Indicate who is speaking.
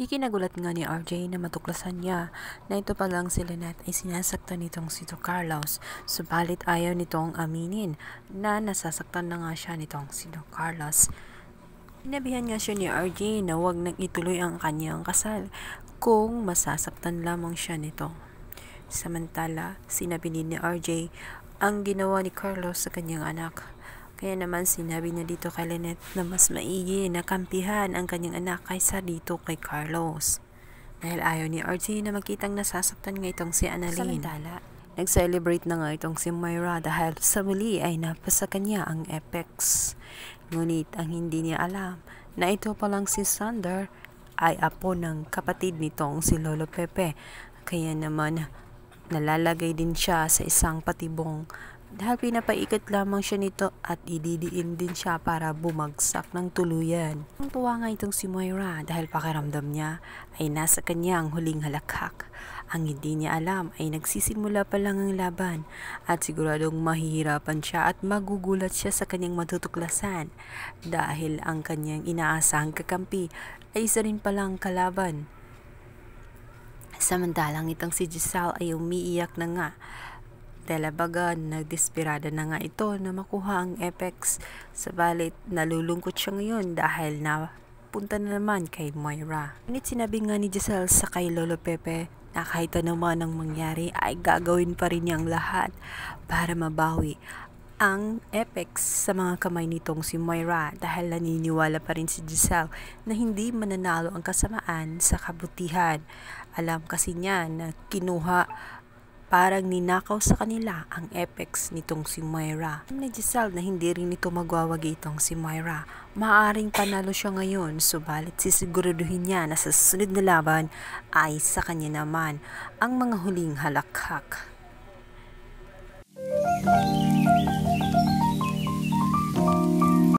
Speaker 1: Ikinagulat nga ni RJ na matuklasan niya na ito palang si Lynette ay sinasaktan nitong si Carlos, subalit ayaw nitong aminin na nasasaktan na nga siya nitong si Carlos. Sinabihan nga siya ni RJ na huwag nang ituloy ang kanyang kasal kung masasaktan lamang siya nito. Samantala, sinabi ni RJ ang ginawa ni Carlos sa kanyang anak. Kaya naman sinabi niya dito kay Lynette na mas maigi na kampihan ang kanyang anak kaysa dito kay Carlos. Dahil ayaw ni RJ na makitang nasasaktan nga itong si Annalyn. Samantala, nag-celebrate na nga itong si Moira dahil sa muli ay napasa kanya ang Apex. Ngunit ang hindi niya alam na ito palang si Sander ay apo ng kapatid nitong si Lolo Pepe. Kaya naman nalalagay din siya sa isang patibong dahil pinapaikot lamang siya nito at ididiin din siya para bumagsak ng tuluyan. Ang tuwa nga itong si Moira dahil pakiramdam niya ay nasa kanya ang huling halakhak. Ang hindi niya alam ay nagsisimula pa lang ang laban at siguradong mahihirapan siya at magugulat siya sa kanyang matutuklasan dahil ang kanyang inaasahang kakampi ay isa rin palang kalaban. Samantalang itong si Giselle ay umiiyak na nga. Dalabagan, nagdesperada na nga ito na makuha ang Apex. Sabalit, nalulungkot siya ngayon dahil napunta na naman kay Moira. Ngunit sinabi nga ni Giselle sa kay Lolo Pepe na kahit naman ang mangyari ay gagawin pa rin niya ang lahat para mabawi ang Apex sa mga kamay nitong si Moira dahil naniniwala pa rin si Giselle na hindi mananalo ang kasamaan sa kabutihan. Alam kasi niya na kinuha parang ninakaw sa kanila ang Apex nitong si Moira. Ni Giselle na hindi rin ito magwawagi itong si Moira. Maaring panalo siya ngayon, subalit sisiguraduhin niya na sa susunod na laban ay sa kanya naman ang mga huling halakhak.